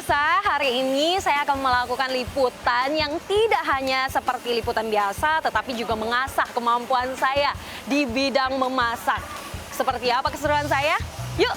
pemirsa, hari ini saya akan melakukan liputan yang tidak hanya seperti liputan biasa, tetapi juga mengasah kemampuan saya di bidang memasak. Seperti apa keseruan saya? Yuk!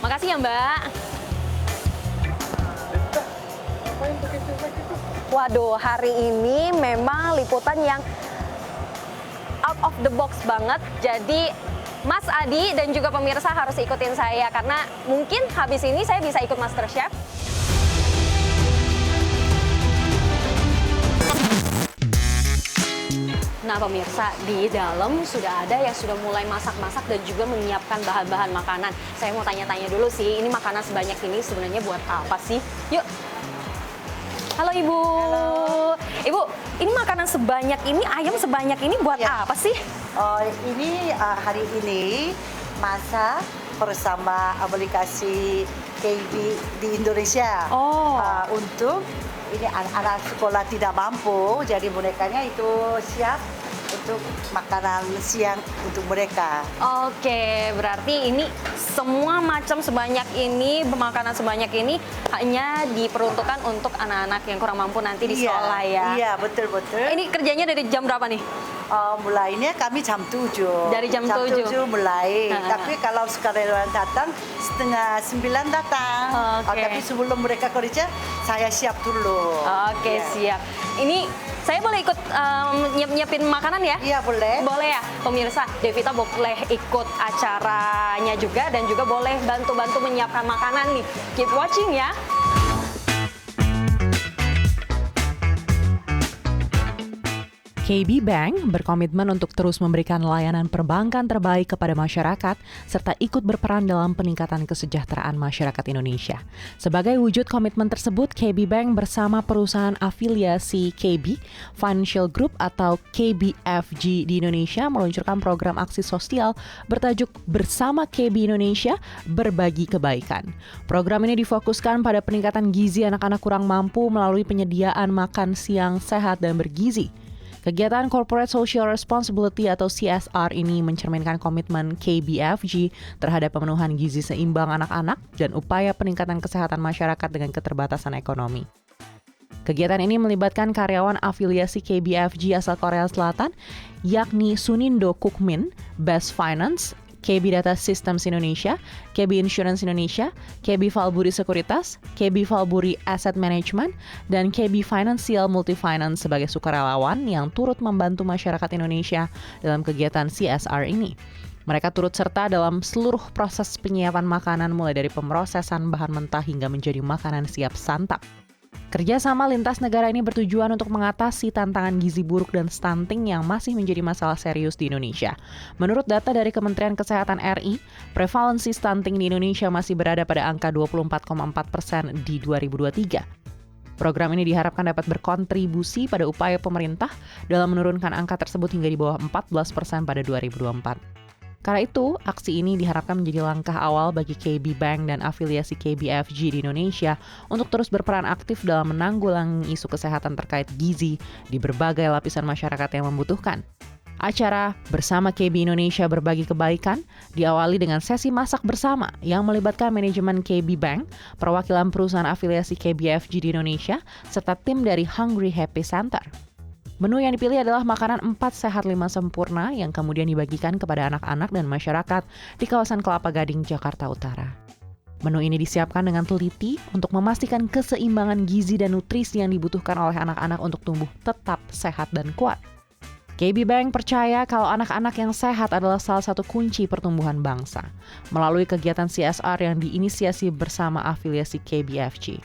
Makasih ya, Mbak. Waduh, hari ini memang liputan yang out of the box banget. Jadi Mas Adi dan juga pemirsa harus ikutin saya karena mungkin habis ini saya bisa ikut MasterChef. Nah pemirsa, di dalam sudah ada yang sudah mulai masak-masak dan juga menyiapkan bahan-bahan makanan. Saya mau tanya-tanya dulu sih, ini makanan sebanyak ini sebenarnya buat apa sih? Yuk! Halo Ibu. Halo. Ibu, ini makanan sebanyak ini, ayam sebanyak ini buat apa sih? Ini hari ini masak bersama aplikasi KB di Indonesia. Untuk ini anak-anak sekolah tidak mampu, jadi bonekanya itu siap untuk makanan siang untuk mereka. Oke, berarti ini semua macam sebanyak ini, makanan sebanyak ini hanya diperuntukkan untuk anak-anak yang kurang mampu nanti di sekolah ya? Iya, betul-betul. Ini kerjanya dari jam berapa nih? Mulainya kami jam 7. Dari jam 7 mulai. Tapi kalau sukarelawan datang, 8:30 datang. Tapi sebelum mereka kerja, saya siap dulu. Oke, siap. Ini saya boleh ikut nyiapin makanan ya? Iya, boleh. Boleh ya, pemirsa. Devita boleh ikut acaranya juga dan juga boleh bantu-bantu menyiapkan makanan nih. Keep watching ya. KB Bank berkomitmen untuk terus memberikan layanan perbankan terbaik kepada masyarakat serta ikut berperan dalam peningkatan kesejahteraan masyarakat Indonesia. Sebagai wujud komitmen tersebut, KB Bank bersama perusahaan afiliasi KB Financial Group atau KBFG di Indonesia meluncurkan program aksi sosial bertajuk Bersama KB Indonesia Berbagi Kebaikan. Program ini difokuskan pada peningkatan gizi anak-anak kurang mampu melalui penyediaan makan siang sehat dan bergizi. Kegiatan Corporate Social Responsibility atau CSR ini mencerminkan komitmen KBFG terhadap pemenuhan gizi seimbang anak-anak dan upaya peningkatan kesehatan masyarakat dengan keterbatasan ekonomi. Kegiatan ini melibatkan karyawan afiliasi KBFG asal Korea Selatan, yakni Sunindo Kukmin, Best Finance, KB Data Systems Indonesia, KB Insurance Indonesia, KB Valburi Sekuritas, KB Valburi Asset Management, dan KB Financial Multifinance sebagai sukarelawan yang turut membantu masyarakat Indonesia dalam kegiatan CSR ini. Mereka turut serta dalam seluruh proses penyiapan makanan mulai dari pemrosesan bahan mentah hingga menjadi makanan siap santap. Kerjasama lintas negara ini bertujuan untuk mengatasi tantangan gizi buruk dan stunting yang masih menjadi masalah serius di Indonesia. Menurut data dari Kementerian Kesehatan RI, prevalensi stunting di Indonesia masih berada pada angka 24,4% di 2023. Program ini diharapkan dapat berkontribusi pada upaya pemerintah dalam menurunkan angka tersebut hingga di bawah 14% pada 2024. Karena itu, aksi ini diharapkan menjadi langkah awal bagi KB Bank dan afiliasi KBFG di Indonesia untuk terus berperan aktif dalam menanggulangi isu kesehatan terkait gizi di berbagai lapisan masyarakat yang membutuhkan. Acara Bersama KB Indonesia Berbagi Kebaikan diawali dengan sesi masak bersama yang melibatkan manajemen KB Bank, perwakilan perusahaan afiliasi KBFG di Indonesia, serta tim dari Hungry Happy Center. Menu yang dipilih adalah makanan 4 sehat 5 sempurna yang kemudian dibagikan kepada anak-anak dan masyarakat di kawasan Kelapa Gading, Jakarta Utara. Menu ini disiapkan dengan teliti untuk memastikan keseimbangan gizi dan nutrisi yang dibutuhkan oleh anak-anak untuk tumbuh tetap sehat dan kuat. KB Bank percaya kalau anak-anak yang sehat adalah salah satu kunci pertumbuhan bangsa. Melalui kegiatan CSR yang diinisiasi bersama afiliasi KBFG,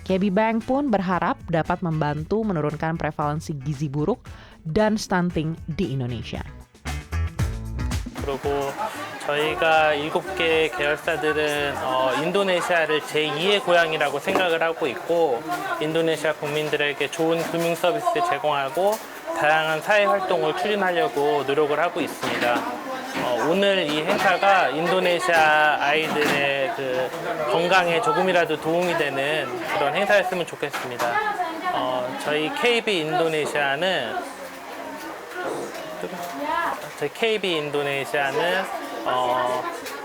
KB Bank pun berharap dapat membantu menurunkan prevalensi gizi buruk dan stunting di Indonesia. 그리고 저희가 7개 계열사들은 인도네시아를 제2의 고향이라고 생각을 하고 있고 인도네시아 국민들에게 좋은 금융 서비스를 제공하고 다양한 사회 활동을 추진하려고 노력을 하고 있습니다. 오늘 이 행사가 인도네시아 아이들의 그 건강에 조금이라도 도움이 되는 그런 행사였으면 좋겠습니다. 저희 KB 인도네시아는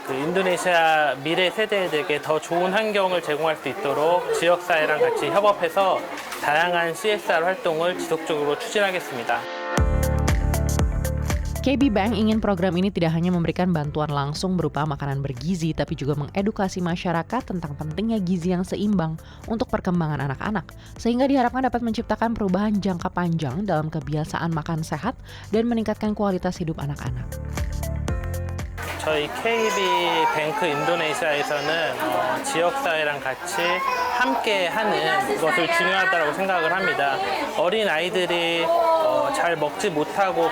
그 인도네시아 미래 세대들에게 더 좋은 환경을 제공할 수 있도록 지역사회랑 같이 협업해서 다양한 CSR 활동을 지속적으로 추진하겠습니다. KB Bank ingin program ini tidak hanya memberikan bantuan langsung berupa makanan bergizi, tapi juga mengedukasi masyarakat tentang pentingnya gizi yang seimbang untuk perkembangan anak-anak, sehingga diharapkan dapat menciptakan perubahan jangka panjang dalam kebiasaan makan sehat dan meningkatkan kualitas hidup anak-anak. 저희 KB뱅크 인도네시아에서는 지역사회랑 같이 함께 하는 것을 중요하다고 생각을 합니다. 어린 아이들이 잘 먹지 못하고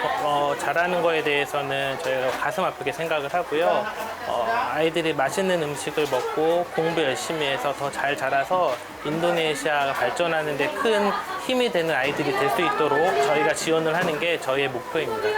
자라는 거에 대해서는 저희가 가슴 아프게 생각을 하고요. 아이들이 맛있는 음식을 먹고 공부 열심히 해서 더 잘 자라서 인도네시아가 발전하는 데 큰 힘이 되는 아이들이 될 수 있도록 저희가 지원을 하는 게 저희의 목표입니다.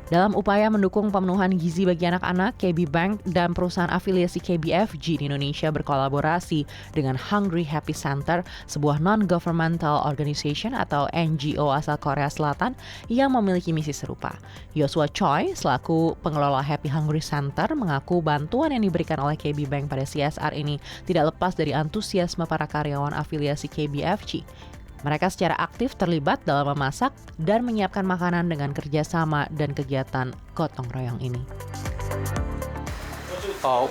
Dalam upaya mendukung pemenuhan gizi bagi anak-anak, KB Bank dan perusahaan afiliasi KBFG di Indonesia berkolaborasi dengan Hungry Happy Center, sebuah non-governmental organization atau NGO asal Korea Selatan yang memiliki misi serupa. Joshua Choi, selaku pengelola Happy Hungry Center, mengaku bantuan yang diberikan oleh KB Bank pada CSR ini tidak lepas dari antusiasme para karyawan afiliasi KBFG. Mereka secara aktif terlibat dalam memasak dan menyiapkan makanan dengan kerjasama dan kegiatan gotong royong ini.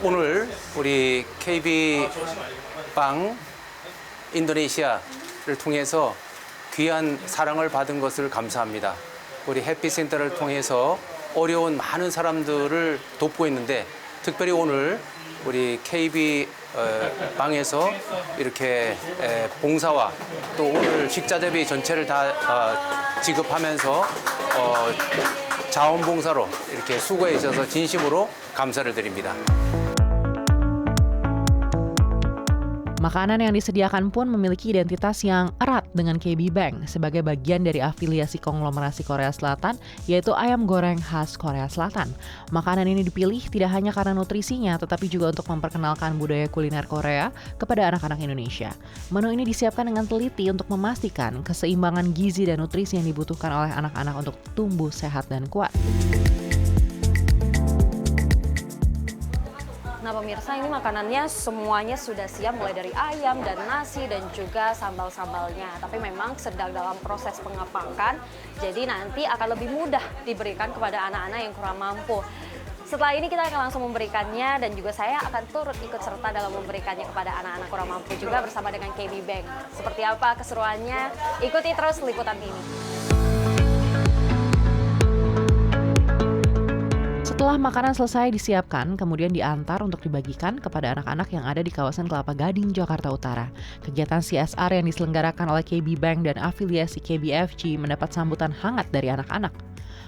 오늘 우리 KBbank 인도네시아를 통해서 귀한 사랑을 받은 것을 감사합니다. 우리 해피센터를 통해서 어려운 많은 사람들을 돕고 있는데 특별히 오늘 우리 KB방에서 이렇게 봉사와 또 오늘 식자 대비 전체를 다 지급하면서 자원봉사로 이렇게 수고해 주셔서 진심으로 감사를 드립니다. Makanan yang disediakan pun memiliki identitas yang erat dengan KB Bank sebagai bagian dari afiliasi konglomerasi Korea Selatan, yaitu ayam goreng khas Korea Selatan. Makanan ini dipilih tidak hanya karena nutrisinya, tetapi juga untuk memperkenalkan budaya kuliner Korea kepada anak-anak Indonesia. Menu ini disiapkan dengan teliti untuk memastikan keseimbangan gizi dan nutrisi yang dibutuhkan oleh anak-anak untuk tumbuh sehat dan kuat. Nah pemirsa, ini makanannya semuanya sudah siap, mulai dari ayam dan nasi dan juga sambal-sambalnya. Tapi memang sedang dalam proses pengepakan, jadi nanti akan lebih mudah diberikan kepada anak-anak yang kurang mampu. Setelah ini kita akan langsung memberikannya dan juga saya akan turut ikut serta dalam memberikannya kepada anak-anak kurang mampu juga bersama dengan KB Bank. Seperti apa keseruannya? Ikuti terus liputan ini. Setelah makanan selesai disiapkan, kemudian diantar untuk dibagikan kepada anak-anak yang ada di kawasan Kelapa Gading, Jakarta Utara. Kegiatan CSR yang diselenggarakan oleh KB Bank dan afiliasi KBFG mendapat sambutan hangat dari anak-anak.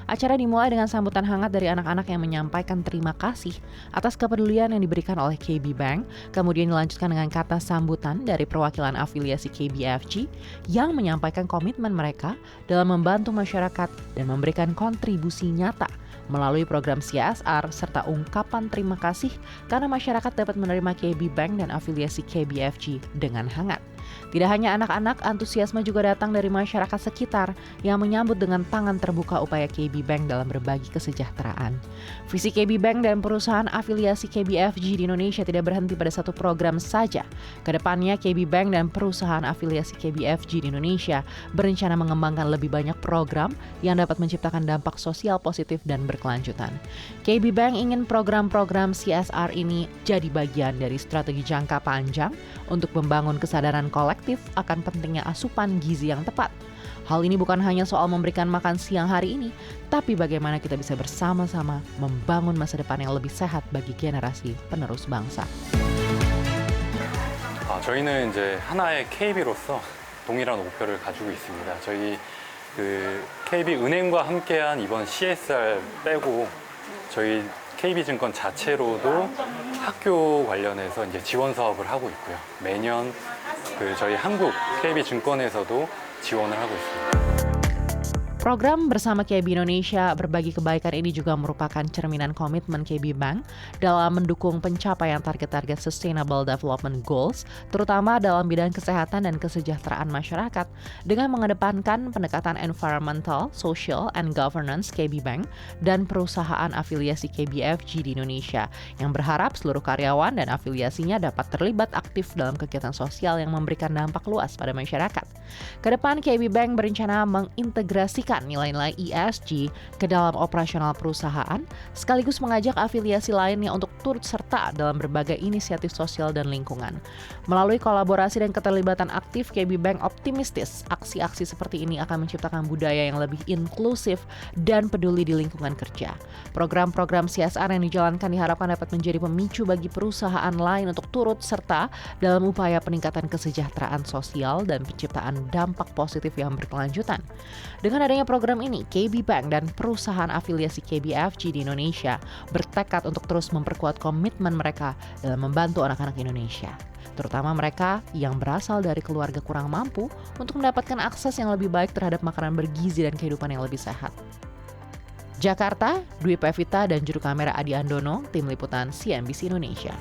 Acara dimulai dengan sambutan hangat dari anak-anak yang menyampaikan terima kasih atas kepedulian yang diberikan oleh KB Bank, kemudian dilanjutkan dengan kata sambutan dari perwakilan afiliasi KBFG yang menyampaikan komitmen mereka dalam membantu masyarakat dan memberikan kontribusi nyata melalui program CSR serta ungkapan terima kasih karena masyarakat dapat menerima KB Bank dan afiliasi KBFG dengan hangat. Tidak hanya anak-anak, antusiasme juga datang dari masyarakat sekitar yang menyambut dengan tangan terbuka upaya KB Bank dalam berbagi kesejahteraan. Visi KB Bank dan perusahaan afiliasi KBFG di Indonesia tidak berhenti pada satu program saja. Kedepannya KB Bank dan perusahaan afiliasi KBFG di Indonesia berencana mengembangkan lebih banyak program yang dapat menciptakan dampak sosial positif dan berkelanjutan. KB Bank ingin program-program CSR ini jadi bagian dari strategi jangka panjang untuk membangun kesadaran kolektif akan pentingnya asupan gizi yang tepat. Hal ini bukan hanya soal memberikan makan siang hari ini, tapi bagaimana kita bisa bersama-sama membangun masa depan yang lebih sehat bagi generasi penerus bangsa. 저희는 이제 하나의 KB로서 동일한 목표를 가지고 있습니다. 저희 KB은행과 함께한 이번 CSR 빼고 저희 KB증권 자체로도 학교 관련해서 이제 지원 사업을 하고 있고요. 매년 저희 한국 KB증권에서도 지원을 하고 있습니다. Program bersama KB Indonesia Berbagi Kebaikan ini juga merupakan cerminan komitmen KB Bank dalam mendukung pencapaian target-target Sustainable Development Goals, terutama dalam bidang kesehatan dan kesejahteraan masyarakat, dengan mengedepankan pendekatan environmental, social, and governance KB Bank dan perusahaan afiliasi KBFG di Indonesia, yang berharap seluruh karyawan dan afiliasinya dapat terlibat aktif dalam kegiatan sosial yang memberikan dampak luas pada masyarakat. Kedepan, KB Bank berencana mengintegrasikan nilai-nilai ESG ke dalam operasional perusahaan, sekaligus mengajak afiliasi lainnya untuk turut serta dalam berbagai inisiatif sosial dan lingkungan. Melalui kolaborasi dan keterlibatan aktif, KB Bank optimistis aksi-aksi seperti ini akan menciptakan budaya yang lebih inklusif dan peduli di lingkungan kerja. Program-program CSR yang dijalankan diharapkan dapat menjadi pemicu bagi perusahaan lain untuk turut serta dalam upaya peningkatan kesejahteraan sosial dan penciptaan dampak positif yang berkelanjutan. Dengan adanya program ini, KB Bank dan perusahaan afiliasi KBFG di Indonesia bertekad untuk terus memperkuat komitmen mereka dalam membantu anak-anak Indonesia, terutama mereka yang berasal dari keluarga kurang mampu, untuk mendapatkan akses yang lebih baik terhadap makanan bergizi dan kehidupan yang lebih sehat. Jakarta, Dwi Pevita dan juru kamera Adi Andono, tim liputan CNBC Indonesia.